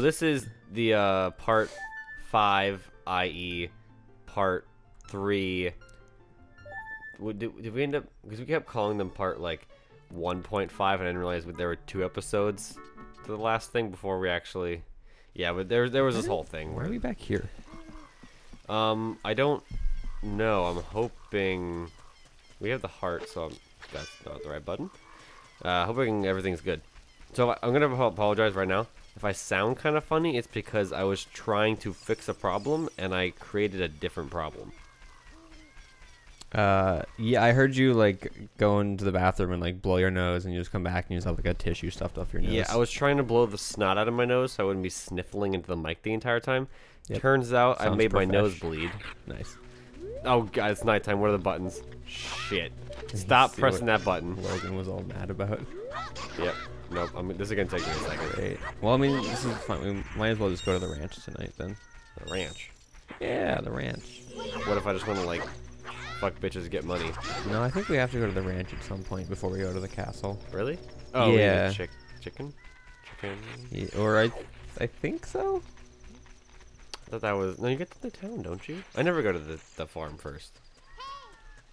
This is the part 5, i.e. part 3. Did we end up, because we kept calling them part like 1.5 and I didn't realize there were 2 episodes to the last thing before we actually, yeah, but there was this whole thing. Why are we back here? I don't know. I'm hoping we have the heart, so that's not the right button. Hoping everything's good. So I'm gonna apologize right now. If I sound kind of funny, it's because I was trying to fix a problem and I created a different problem. Yeah, I heard you like go into the bathroom and like blow your nose, and you just come back and you just have like a tissue stuffed up your nose. Yeah, I was trying to blow the snot out of my nose so I wouldn't be sniffling into the mic the entire time. Yep. Turns out Sounds I made my nose profesh. bleed. Nice. Oh god, it's nighttime. What are the buttons? Shit. Stop See pressing what that button. Logan was all mad about. Yep. Nope. This is gonna take me a second. Great. Well, I mean, this is fine. We might as well just go to the ranch tonight then. The ranch. Yeah, the ranch. What if I just want to like fuck bitches, get money? No, I think we have to go to the ranch at some point before we go to the castle. Really? Oh Yeah. Chicken. Yeah, or I think so. I thought that was no. You get to the town, don't you? I never go to the farm first.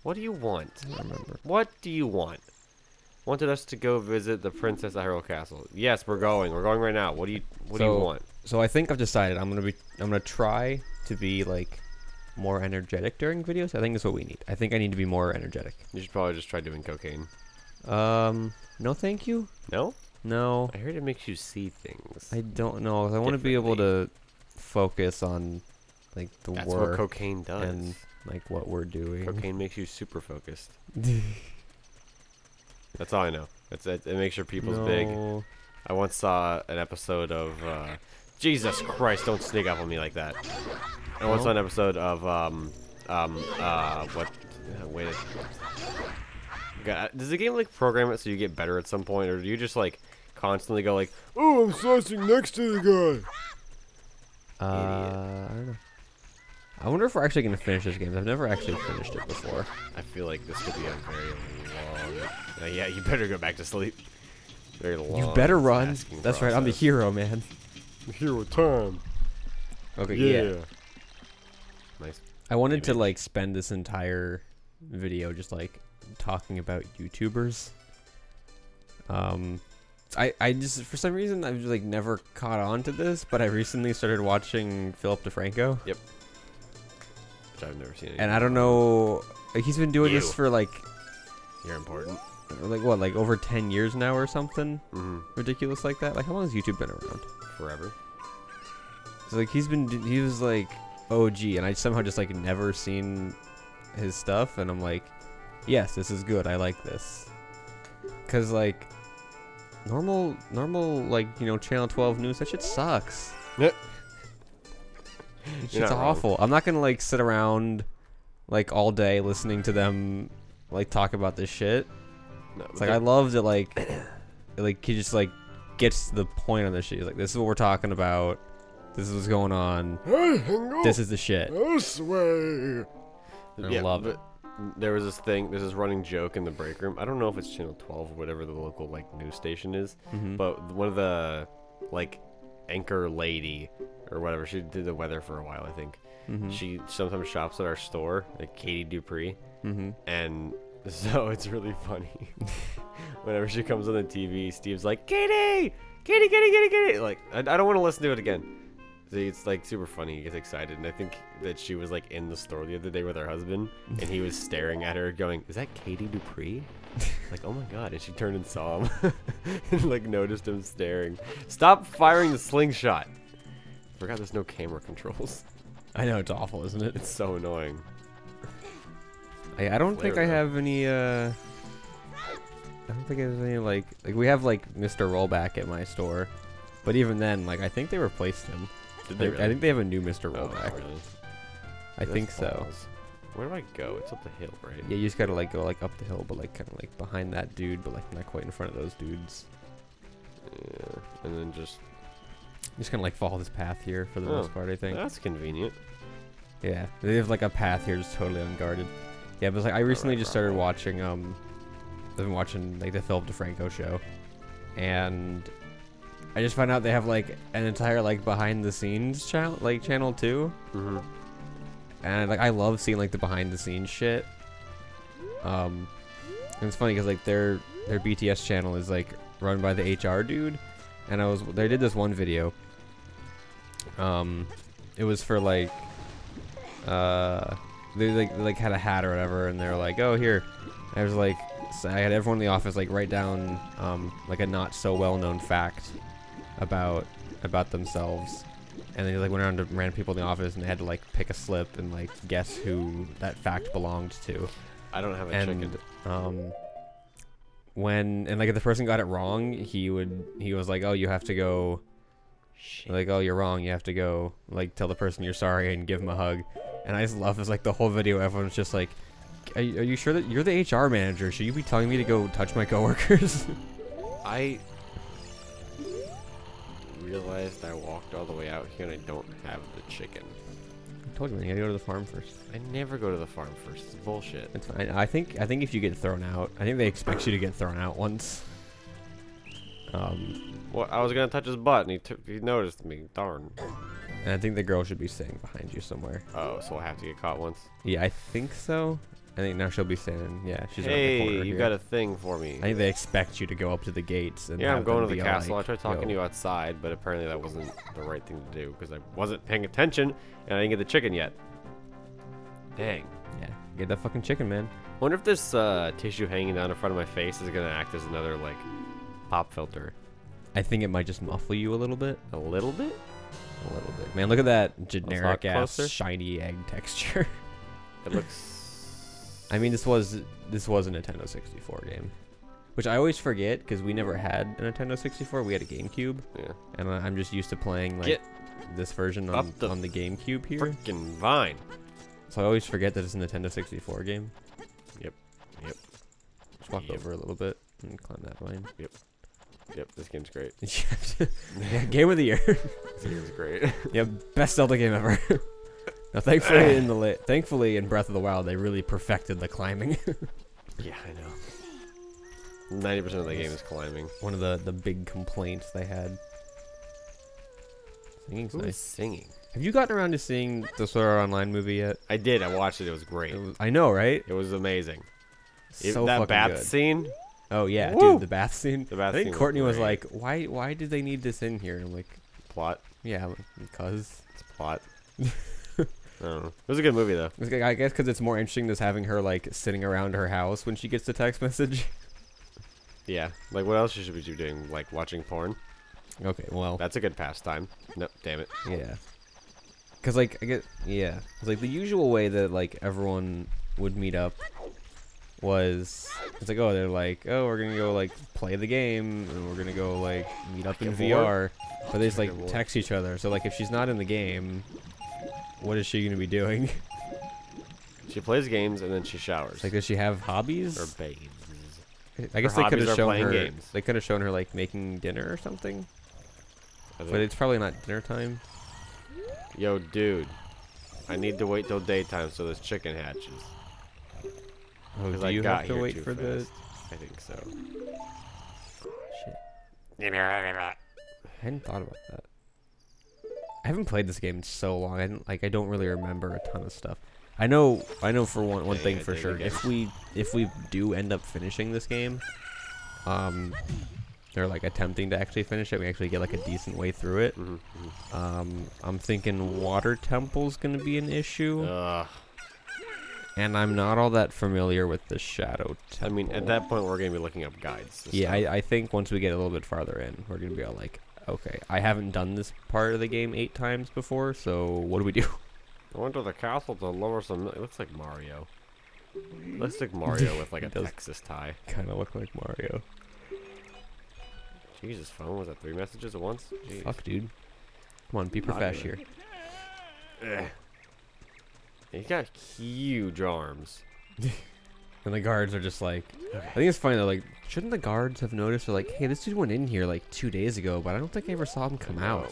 What do you want? I don't remember. What do you want? Wanted us to go visit the princess at Hyrule Castle. Yes, we're going. We're going right now. What do you want? So I think I've decided I'm gonna try to be like more energetic during videos. I think that's what we need. I think I need to be more energetic. You should probably just try doing cocaine. No, thank you. No? No, I heard it makes you see things. I don't know. I want to be able to focus on like the That's work what cocaine does. and like what we're doing. Cocaine makes you super focused. That's all I know. It makes your pupils big. No. I once saw an episode of Jesus Christ, don't sneak up on me like that. I once saw an episode of what wait God, does the game like program it so you get better at some point, or do you just like constantly go like, oh, I'm slicing next to the guy? I don't know. I wonder if we're actually gonna finish this game. I've never actually finished it before. I feel like this could be a very long. Yeah, you better go back to sleep. Very long. You better run. That's right. I'm the hero, man. Hero time. Okay. Yeah. Nice. I wanted to like spend this entire video just like talking about YouTubers. I just for some reason I've like never caught on to this, but I recently started watching Philip DeFranco. Yep. Which I've never seen. And I don't know, like he's been doing this for like. You're important. Like what, like over 10 years now or something? Mm-hmm. Ridiculous like that. Like how long has YouTube been around? Forever. So like he was like OG, and I somehow just like never seen his stuff, and I'm like, yes, this is good. I like this. Cause like normal like Channel 12 news, that shit sucks. Yep. It's awful. I'm not gonna like sit around like all day listening to them like talk about this shit. No, it's like I love that like he just like gets to the point on this shit. He's like, this is what we're talking about. This is what's going on. This is the shit. This way. I love it. There was this thing. There's this running joke in the break room. I don't know if it's Channel 12 or whatever the local like news station is, but one of the like anchor lady or whatever, she did the weather for a while. I think she sometimes shops at our store, like Katie Dupree, and. So it's really funny. Whenever she comes on the TV, Steve's like, Katie! Katie, Katie, Katie, Katie! Like, I don't want to listen to it again. See, it's like super funny. He gets excited. And I think that she was like in the store the other day with her husband, and he was staring at her going, is that Katie Dupree? Like, oh my god. And she turned and saw him and like noticed him staring. Stop firing the slingshot. I forgot there's no camera controls. I know, it's awful, isn't it? It's so annoying. I don't think I have any, I don't think there's any, like, we have, like, Mr. Rollback at my store. But even then, like, I think they replaced him. Did they really? I think they have a new Mr. Rollback. Oh, really? I think so. Where do I go? It's up the hill, right? Yeah, you just gotta, like, go, like, up the hill, but, like, kind of, like, behind that dude, but, like, not quite in front of those dudes. Yeah, and then just gonna, like, follow this path here for the most part, I think. That's convenient. Yeah, they have, like, a path here just totally unguarded. Yeah, but like I recently just started watching I've been watching like the Philip DeFranco show, and I just found out they have like an entire like behind the scenes channel too. Mm-hmm. And like I love seeing like the behind the scenes shit. And it's funny because like their BTS channel is like run by the HR dude, and they did this one video. It was for like they like had a hat or whatever, and they were like, oh here, I was like, so I had everyone in the office like write down like a not so well known fact about themselves, and they like went around to random people in the office, and they had to like pick a slip and like guess who that fact belonged to. I don't have a chicken. And like if the person got it wrong, he was like, oh, you have to go. Shit. Like, oh, you're wrong. You have to go like tell the person you're sorry and give him a hug. And I just love is like the whole video. Everyone's just like, are you sure that you're the HR manager? Should you be telling me to go touch my coworkers? I realized I walked all the way out here and I don't have the chicken. I told you, man, you gotta go to the farm first. I never go to the farm first. It's bullshit. It's fine. I think if you get thrown out, I think they expect you to get thrown out once. Well, I was gonna touch his butt and he noticed me. Darn. And I think the girl should be staying behind you somewhere. Oh, so I have to get caught once. Yeah, I think so. I think now she'll be standing. Yeah, she's around the Hey, corner you here. got a thing for me. I think they expect you to go up to the gates. And Yeah, I'm have going them to the be castle. like, I tried talking to you outside, but apparently that wasn't the right thing to do because I wasn't paying attention and I didn't get the chicken yet. Dang. Yeah, get that fucking chicken, man. Wonder if this tissue hanging down in front of my face is gonna act as another like pop filter. I think it might just muffle you a little bit. A little bit? A little bit. Man, look at that generic ass closer. shiny egg texture. It looks. I mean, this was a Nintendo 64 game, which I always forget because we never had a Nintendo 64. We had a GameCube. Yeah. And I'm just used to playing like this version on the GameCube here. Freaking vine. So I always forget that it's a Nintendo 64 game. Yep. Just walk over a little bit and climb that vine. Yep, this game's great. Yeah, game of the year. This game's great. Yeah, best Zelda game ever. Now, thankfully in Breath of the Wild, they really perfected the climbing. Yeah, I know. 90% of the game is climbing. One of the big complaints they had. Singing's Who is nice. singing? Have you gotten around to seeing the Sword Art Online movie yet? I did. I watched it. It was great. I know, right? It was amazing. So that fucking bath good. scene. Oh yeah, Woo! dude, the bath scene. The bath I think scene was Courtney was great. like, "Why did they need this in here?" And I'm like, Plot. "Yeah, because It's plot. I don't know. It was a good movie though. I guess because it's more interesting just having her like sitting around her house when she gets the text message." Yeah. Like what else should we be doing? Like watching porn? Okay, well, That's a good pastime. Nope. Damn it. yeah. Cause like it's like the usual way that like everyone would meet up was it's like, oh, they're like, oh, we're gonna go like play the game and we're gonna go like meet up in Get bored. VR, but they just like Get bored. text each other. So like if she's not in the game, what is she gonna be doing? She plays games and then she showers. Like, does she have hobbies? Or bathes. I guess her they could hobbies have are shown playing her. games. They could have shown her like making dinner or something, I but think- it's probably not dinner time. Yo, dude. I need to wait till daytime so this chicken hatches. Oh, 'Cause do I you got have to here wait too for the? fast. I think so. Shit. I hadn't thought about that. I haven't played this game in so long. I don't really remember a ton of stuff. I know for one Yeah, thing yeah, for dig sure. again. If we do end up finishing this game, they're like attempting to actually finish it. We actually get like a decent way through it. I'm thinking water temple's gonna be an issue, Ugh. and I'm not all that familiar with the shadow temple. I mean, at that point, we're going to be looking up guides. and Yeah, stuff. I think once we get a little bit farther in, we're gonna be all like, okay, I haven't done this part of the game 8 times before, so what do we do? I went to the castle to lower some. It looks like Mario. Looks like Mario with like a It does. Texas tie. Kind of look like Mario. Jesus, phone was that 3 messages at once? Jeez. Fuck, dude. Come on, be Not profesh good. here. Ugh. He got huge arms. And the guards are just like, I think it's funny though, like, shouldn't the guards have noticed? They're like, hey, this dude went in here like 2 days ago, but I don't think I ever saw him come out.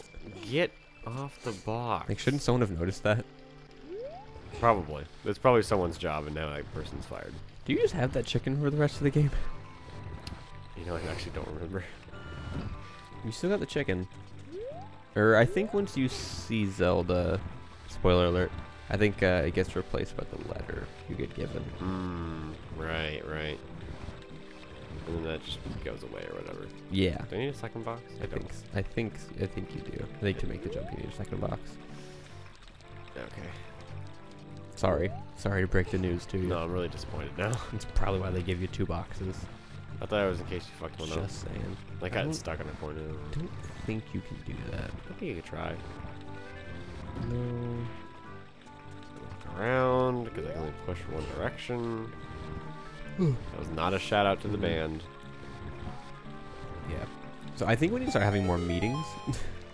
Get off the box. Like, shouldn't someone have noticed that? Probably. It's probably someone's job, and now that person's fired. Do you just have that chicken for the rest of the game? You know, I actually don't remember. You still got the chicken. Or I think once you see Zelda, spoiler alert, I think it gets replaced by the letter you get given. Right. And then that just goes away or whatever. Yeah. Do I need a second box? I don't. I think you do. I think to make the jump you need a second box. Okay. Sorry to break the news to you. No, I'm really disappointed now. That's probably why they give you 2 boxes. I thought it was in case you fucked one up. Just saying. Like I got stuck in a corner. Don't think you can do that. I think you could try. No. Look around, because I can only push one direction. That was not a shout out to the band. Yeah. So I think we need to start having more meetings.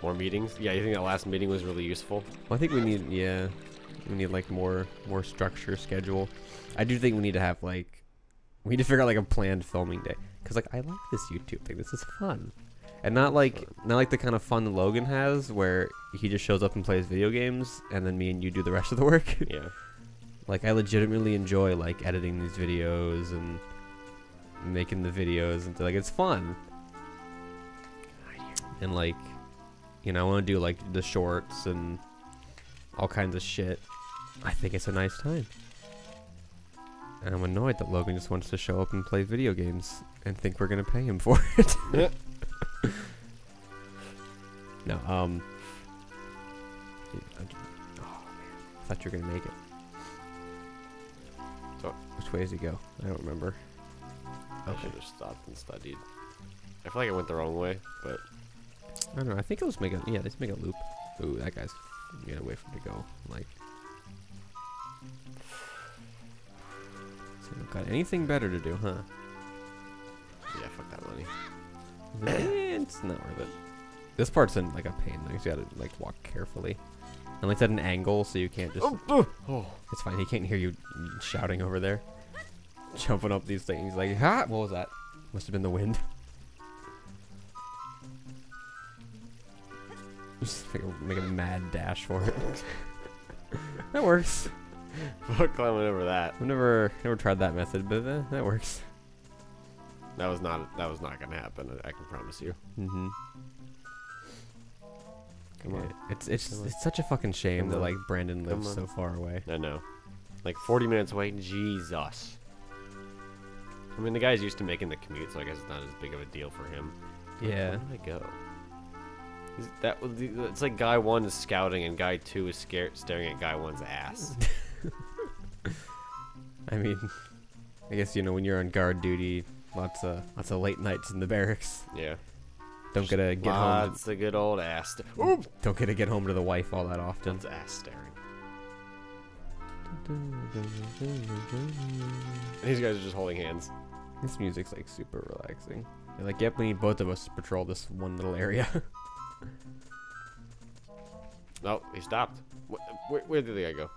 More meetings? Yeah, you think that last meeting was really useful? Well, I think we need like more structure, schedule. I do think we need to have like, we need to figure out like a planned filming day. Cause like I like this YouTube thing. This is fun, and not like the kind of fun that Logan has, where he just shows up and plays video games, and then me and you do the rest of the work. Yeah. Like I legitimately enjoy like editing these videos and making the videos, and like it's fun. And like, you know, I want to do like the shorts and all kinds of shit. I think it's a nice time. And I'm annoyed that Logan just wants to show up and play video games and think we're gonna pay him for it. No, oh man, I thought you were gonna make it. So, which way does he go? I don't remember. I should have stopped and studied. I feel like I went the wrong way, but I don't know. I think it'll just make a let's make a loop. Ooh, that guy's gonna wait for him to go. Like, so we've got anything better to do, huh? yeah, fuck that money. It's not worth it. This part's in like a pain. Like, you gotta like walk carefully, and like at an angle, so you can't just. Oh. It's fine. He can't hear you shouting over there, jumping up these things. Like, ha! What was that? Must have been the wind. Just make a mad dash for it. That works. Fuck climbing over that. I've never tried that method, but that works. That was not gonna happen. I can promise you. Mm-hmm. Come on. It's such a fucking shame that like Brandon lives on. so far away. I know. Like 40 minutes away. Jesus. I mean, the guy's used to making the commute, so I guess it's not as big of a deal for him. Yeah. Where did I go? It's like guy 1 is scouting and guy 2 is staring at guy 1's ass. I mean, I guess, you know, when you're on guard duty, lots of late nights in the barracks. Yeah. Don't get to get home. Lots of good old ass. Oop! Don't get to get home to the wife all that often. Lots of ass staring. And these guys are just holding hands. This music's like super relaxing. They're like, yep, we need both of us to patrol this one little area. No, he stopped. Where did the guy go?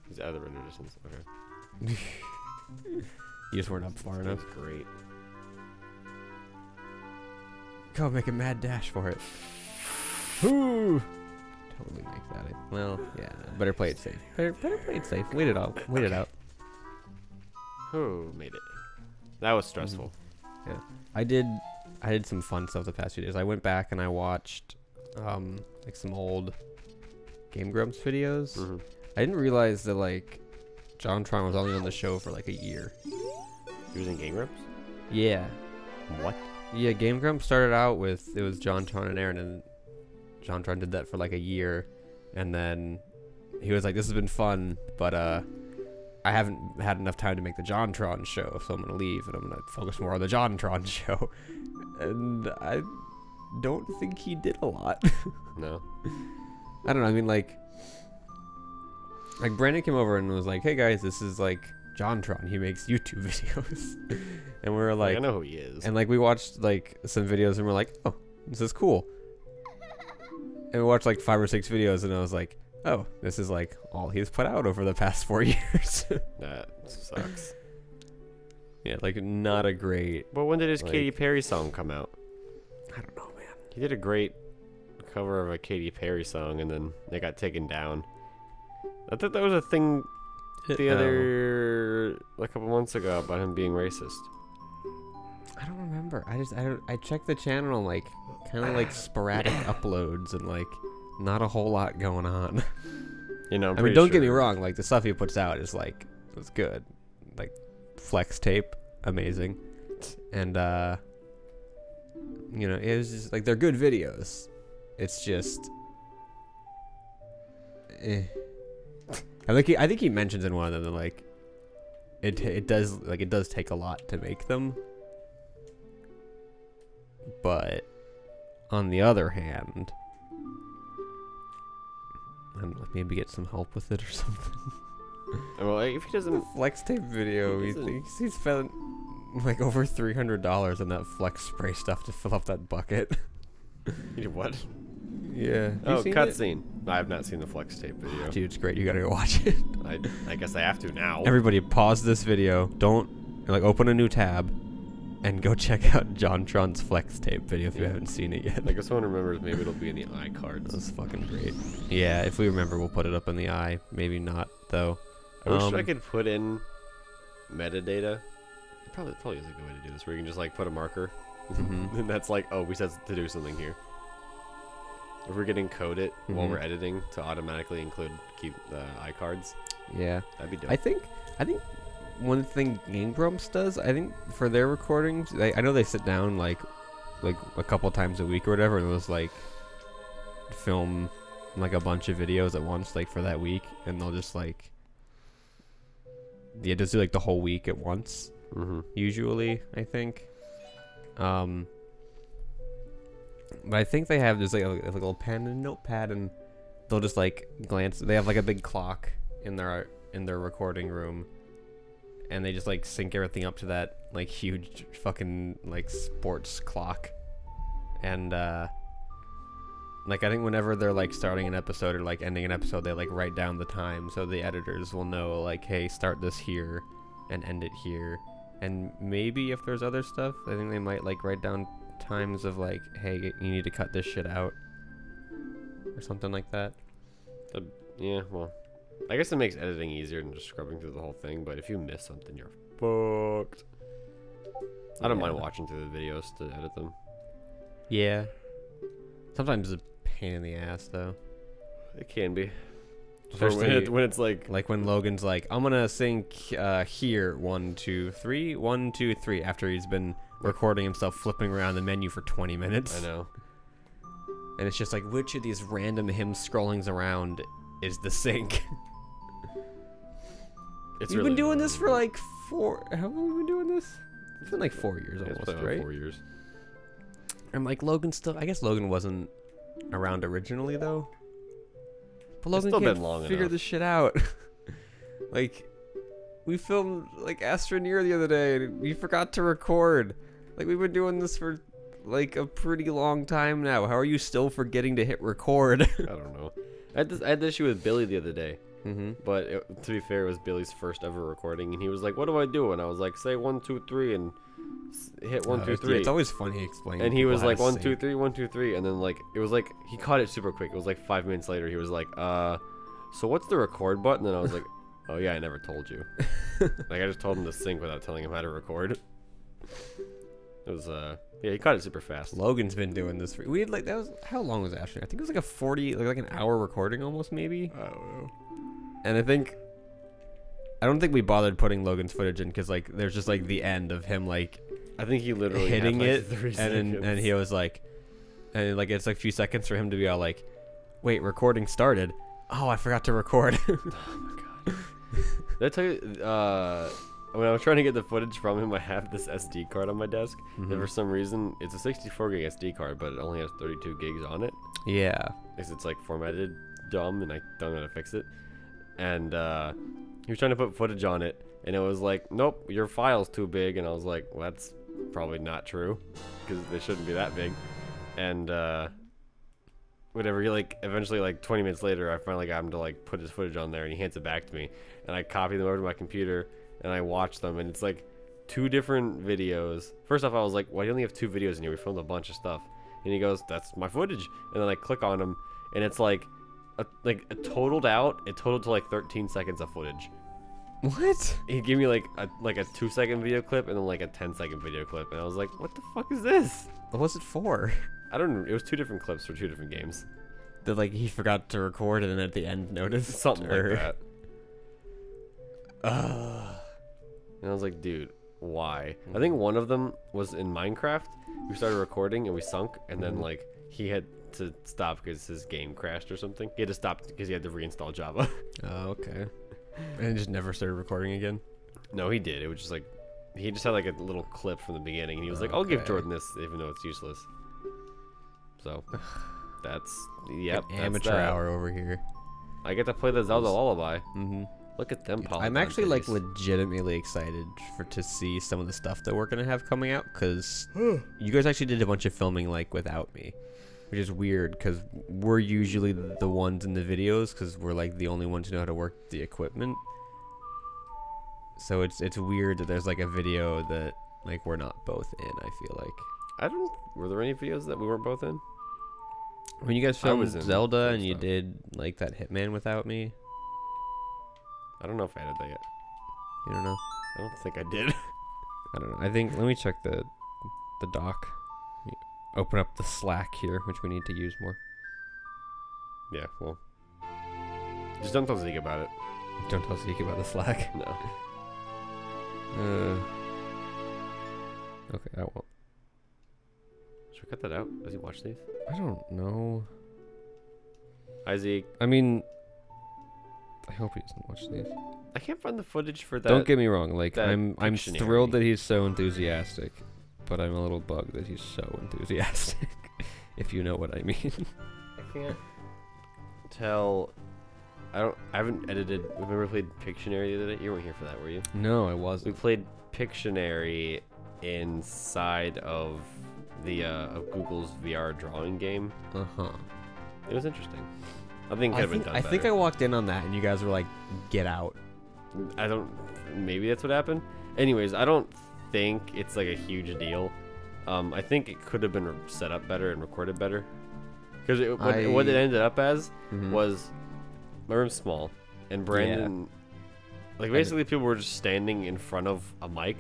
He's out of the render distance. Okay. You just weren't up far enough. That's great. Go make a mad dash for it. Woo! Totally make that. Well, yeah. Better play it safe. Better play it safe. Wait it out. Wait it out. Who made it? That was stressful. Yeah. I did some fun stuff the past few days. I went back and I watched like some old Game Grumps videos. Mm-hmm. I didn't realize that like John Tron was only on the show for like a year. He was in Game Grumps? Yeah. What? Yeah, Game Grumps started out with, it was John Tron and Aaron, and John Tron did that for like a year, and then he was like, this has been fun, but I haven't had enough time to make the John Tron show, so I'm gonna leave and I'm gonna focus more on the John Tron show. And I don't think he did a lot. No. I don't know, I mean like Brandon came over and was like, hey guys, this is like John Tron, he makes YouTube videos. And we were like, I know who he is. And like we watched like some videos and we're like, oh, this is cool. And we watched like 5 or 6 videos and I was like, oh, this is like all he's put out over the past 4 years. That sucks. Yeah, like not a great. But when did his like, Katy Perry song come out? I don't know, man. He did a great cover of a Katy Perry song and then they got taken down. I thought that was a thing a couple months ago about him being racist. I I don't remember. I checked the channel and like kind of like sporadic uploads and like not a whole lot going on. You know, I mean, don't get me wrong. Like the stuff he puts out is like it's good. Like flex tape, amazing, and you know, it was just like they're good videos. It's just, I think he mentions in one of them that like it does take a lot to make them, but on the other hand, I don't know, maybe get some help with it or something. Well, if he doesn't flex tape video, he thinks he spent like over $300 on that flex spray stuff to fill up that bucket. You did what? Yeah. Oh, cutscene. I have not seen the flex tape video. Dude, it's great. You gotta go watch it. I guess I have to now. Everybody, pause this video. Don't like open a new tab, and go check out John Tron's flex tape video if you haven't seen it yet. Like if someone remembers, maybe it'll be in the iCards. That's fucking great. Yeah, if we remember, we'll put it up in the eye. Maybe not though. I wish I could put in metadata. Probably is a good way to do this, where you can just like put a marker, and that's like, oh, we said to do something here. If we're getting code it while we're editing to automatically keep the iCards. Yeah, that'd be dope. I think one thing Game Grumps does, I think for their recordings, I know they sit down like a couple times a week or whatever, and they'll like film like a bunch of videos at once, like for that week, and they'll just like just do like the whole week at once. Usually, I think. But I think they have just like a little pen and notepad, and they'll just like glance. They have like a big clock in their recording room, and they just like sync everything up to that like huge fucking like sports clock. And like I think whenever they're like starting an episode or like ending an episode, they like write down the time so the editors will know like, hey, start this here and end it here. And maybe if there's other stuff, I think they might like write down times of like, hey, you need to cut this shit out or something like that. Yeah, well, I guess it makes editing easier than just scrubbing through the whole thing, but if you miss something, you're fucked. I don't mind watching through the videos to edit them. Yeah. Sometimes it's a pain in the ass though. It can be. Especially when it's like when Logan's like, I'm gonna sing here 1 2 3 1 2 3 after he's been recording himself flipping around the menu for 20 minutes. I know. And it's just like, which of these random hymns scrollings around is the sync? We've been doing this for like how long have we been doing this? It's been like 4 years almost, right? 4 years. And like I guess Logan wasn't around originally though. But Logan can't figure this shit out. Like, we filmed like Astroneer the other day, and we forgot to record. Like, we've been doing this for like a pretty long time now. How are you still forgetting to hit record? I don't know. I had this issue with Billy the other day. But to be fair, it was Billy's first ever recording, and he was like, "What do I do?" And I was like, "Say 1 2 3 and hit 1 2 3." It's always funny explaining. And he was like 1 2 3 1 2 3, and then like it was like he caught it super quick. It was like 5 minutes later. He was like, so what's the record button?" And I was like, "Oh yeah, I never told you." Like I just told him to sync without telling him how to record. It was yeah, he caught it super fast. Logan's been doing this for, we had like, that was, how long was Astroneer? I think it was like a 40 like an hour recording almost, maybe. I don't know. And I don't think we bothered putting Logan's footage in because like there's just like the end of him like I think he literally hitting had, like, it and he was like, and like it's like a few seconds for him to be all like, wait, recording started. Oh, I forgot to record. Oh my god. Did I tell you when I was trying to get the footage from him, I have this SD card on my desk. And for some reason, it's a 64 gig SD card, but it only has 32 gigs on it. Yeah. Because it's like formatted dumb, and I don't know how to fix it. And he was trying to put footage on it, and it was like, nope, your file's too big. And I was like, well, that's probably not true, because they shouldn't be that big. And whatever, he like eventually like 20 minutes later, I finally got him to like put his footage on there, and he hands it back to me, and I copy them over to my computer, and I watch them, and it's like 2 different videos. First off, I was like, why do you only have 2 videos in here? We filmed a bunch of stuff. And he goes, that's my footage. And then I click on them, and it's like it totaled to like 13 seconds of footage. What? He gave me like a 2-second video clip and then like a 10-second video clip, and I was like, what the fuck is this? What was it for? I don't know. It was 2 different clips for 2 different games. That like he forgot to record and then at the end noticed Something or... like that. And I was like, dude, why? I think one of them was in Minecraft. We started recording and we sunk, and then like he had to stop because his game crashed or something. He had to stop because he had to reinstall Java. Oh, okay. And just never started recording again? No, he did. It was just like, he just had like a little clip from the beginning, and he was like, I'll give Jordan this even though it's useless. So, that's, yep. An amateur hour over here. I get to play the Zelda Lullaby. Look at them polygon I'm actually like titties. legitimately excited to see some of the stuff that we're gonna have coming out, because you guys actually did a bunch of filming like without me, which is weird because we're usually the ones in the videos because we're like the only ones who know how to work the equipment. So it's weird that there's like a video that like we're not both in. I feel like were there any videos that we weren't both in? when you guys filmed in Zelda and some you stuff. did like that Hitman without me. I don't know if I did that yet. You don't know? I don't think I did. I don't know. I think let me check the doc. Let me open up the Slack here, which we need to use more. Yeah, well. Just don't tell Zeke about it. Don't tell Zeke about the Slack. No. Okay, I won't. Should we cut that out? Does he watch these? I don't know. Hi, Zeke. I mean, I hope he doesn't watch these. I can't find the footage for that. Don't get me wrong. Like that I'm Pictionary. thrilled that he's so enthusiastic, but I'm a little bugged that he's so enthusiastic. If you know what I mean. I can't tell. I haven't edited. We've never played Pictionary the other day. You weren't here for that, were you? No, I We wasn't. played Pictionary inside of the of Google's VR drawing game. It was interesting. I think it could have been done I think I better. walked in on that, and you guys were like, "Get out." I don't. Maybe that's what happened. Anyways, I don't think it's like a huge deal. I think it could have been set up better and recorded better. Because what it ended up as was my room's small, and Brandon, like basically people were just standing in front of a mic.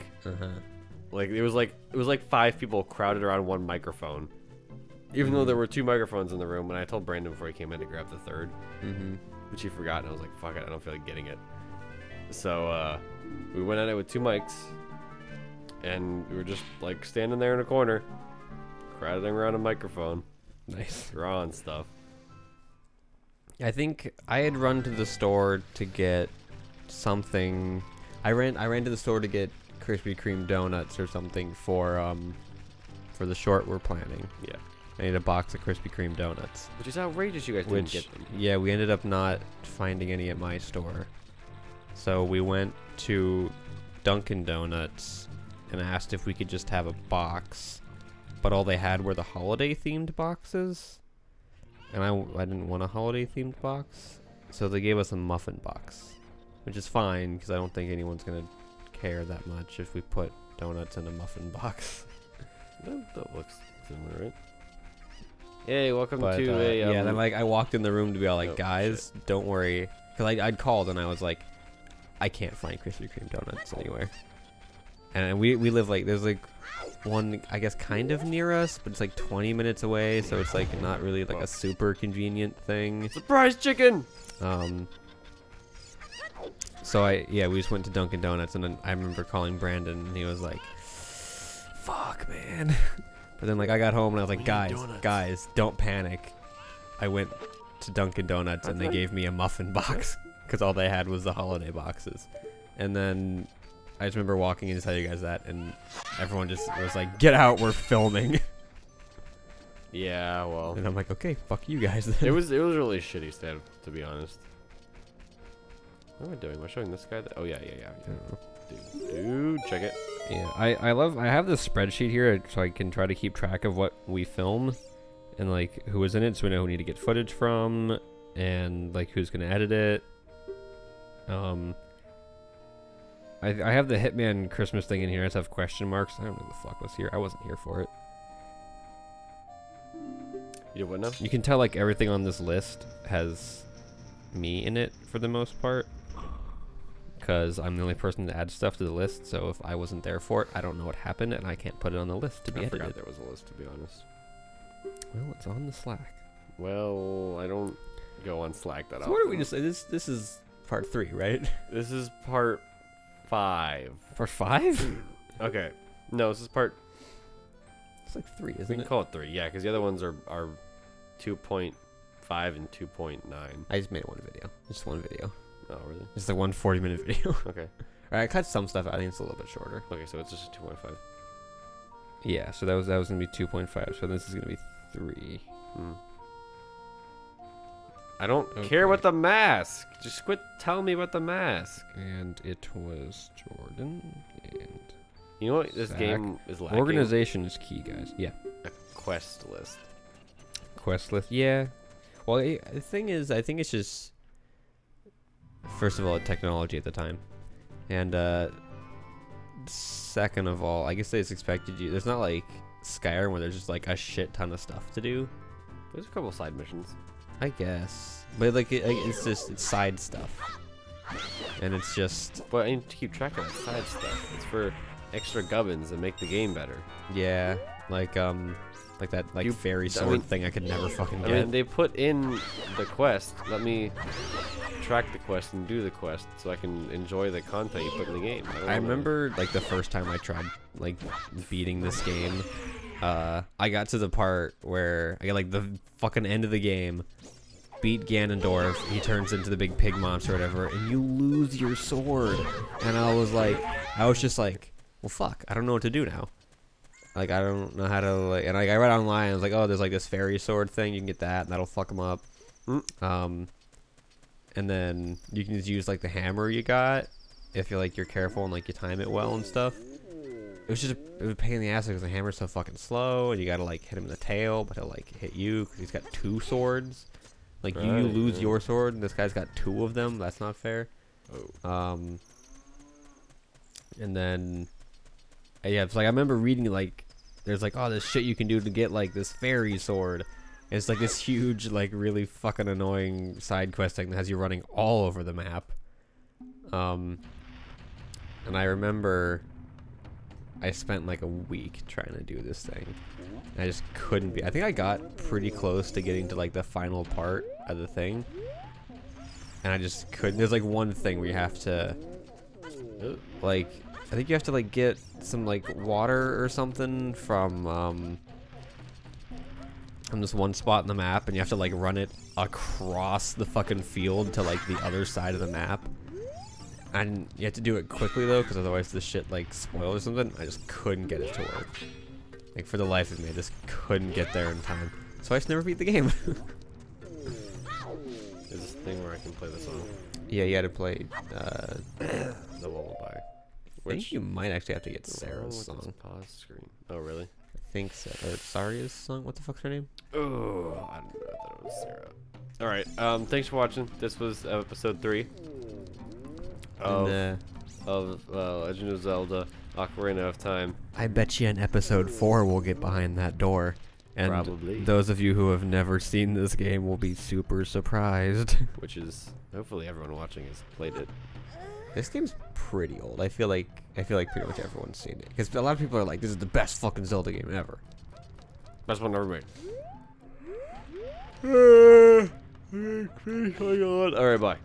Like it was like 5 people crowded around one microphone. Even though there were 2 microphones in the room, and I told Brandon before he came in to grab the third, which he forgot, and I was like, fuck it, I don't feel like getting it. So we went at it with 2 mics, and we were just like standing there in a corner, crowding around a microphone, Nice. drawing stuff. I think I had run to the store to get something. I ran to the store to get Krispy Kreme donuts or something for the short we're planning. Yeah. I need a box of Krispy Kreme donuts. Which is outrageous you guys didn't Which, get them. yeah, we ended up not finding any at my store. So we went to Dunkin' Donuts and asked if we could just have a box. But all they had were the holiday-themed boxes. And I didn't want a holiday-themed box. So they gave us a muffin box. Which is fine, because I don't think anyone's going to care that much if we put donuts in a muffin box. That looks similar, right? Hey, welcome But, to a... yeah, then like I walked in the room to be all like, oh, guys, don't worry. Because I'd called and I was like, I can't find Krispy Kreme donuts anywhere. And we live like, there's like one, I guess, kind of near us, but it's like 20 minutes away, so it's like not really like a super convenient thing. Surprise chicken! So we just went to Dunkin' Donuts, and then I remember calling Brandon, and he was like, fuck, man. But then like I got home and I was like, guys, don't panic. I went to Dunkin' Donuts and they gave me a muffin box because all they had was the holiday boxes. And then I just remember walking in to tell you guys that, and everyone just was like, get out, we're filming. Yeah, well... And I'm like, okay, fuck you guys then. It was really shitty stand, to be honest. What am I doing? Am I showing this guy? Oh, yeah. Dude, check it. Yeah, I have this spreadsheet here so I can try to keep track of what we film and like who was in it, so we know who we need to get footage from and like who's gonna edit it. I have the Hitman Christmas thing in here. I just have question marks. I don't know who the fuck was here. I wasn't here for it. You know what now? You can tell like everything on this list has me in it for the most part. because I'm the only person to add stuff to the list. So if I wasn't there for it, I don't know what happened, and I can't put it on the list to be edited. I forgot there was a list, to be honest. Well, it's on the Slack. Well, I don't go on Slack that often. So what did we just say? This is part 3, right? This is part 5. Part 5? Okay. No, this is part... It's like 3, We isn't can it? call it 3, yeah, because the other ones are 2.5 and 2.9. I just made one video. Just one video. Oh, really? Just like one 40-minute video. Okay. Alright, I cut some stuff out. I think it's a little bit shorter. Okay, so it's just a 2.5. Yeah, so that was gonna be 2.5. So this is gonna be 3. I don't care about the mask. Just quit telling me about the mask. And it was Jordan and You know what this Zach. game is lacking? Organization is key, guys. Yeah. A quest list. Quest list. Yeah. Well, the thing is, I think it's just first of all technology at the time, and second of all, I guess they just expected you. There's not like Skyrim where there's just like a shit ton of stuff to do. There's a couple side missions. I guess, but like it's side stuff, and it's just But I need to keep track of that side stuff. It's for extra gubbins that make the game better. yeah, like that fairy sword thing I could never fucking I get. mean, they put in the quest. Let me track the quest and do the quest so I can enjoy the content you put in the game. I remember like the first time I tried like beating this game, I got to the part where I got like the fucking end of the game, beat Ganondorf, he turns into the big pig monster or whatever, and you lose your sword. And I was just like, well fuck, I don't know what to do now. Like I don't know how to like, and like I read online, I was like, oh, there's like this fairy sword thing, you can get that, and that'll fuck them up. And then you can just use like the hammer you got if you're careful and like you time it well and stuff. It was just it was a pain in the ass because the hammer's so fucking slow, and you gotta like hit him in the tail, but he'll like hit you because he's got 2 swords. Like you lose your sword, and this guy's got 2 of them. That's not fair. And then yeah, it's like I remember reading like there's like, oh, this shit you can do to get like this fairy sword. And it's like this huge, like really fucking annoying side quest thing that has you running all over the map. And I remember I spent like a week trying to do this thing. I just couldn't be. I think I got pretty close to getting to like the final part of the thing, and I just couldn't. There's like one thing where you have to like, I think you have to like get some like water or something from this one spot in the map, and you have to like run it across the fucking field to like the other side of the map. And you have to do it quickly though, because otherwise the shit like spoils or something. I just couldn't get it to work. Like for the life of me, I just couldn't get there in time. So I just never beat the game. Is this a thing where I can play the song? Yeah, you had to play The Lullaby. I think you might actually have to get Sarah's song. Pause screen. Oh, really? I think so. Or Saria's song? What the fuck's her name? Oh, I don't know. I thought it was Sarah. Alright, thanks for watching. This was episode 3 of Legend of Zelda Ocarina of Time. I bet you in episode 4 we'll get behind that door. And Probably. those of you who have never seen this game will be super surprised. Which is, hopefully everyone watching has played it. This game's pretty old. I feel like pretty much everyone's seen it. Because a lot of people are like, this is the best fucking Zelda game ever. Best one ever made. Alright, bye.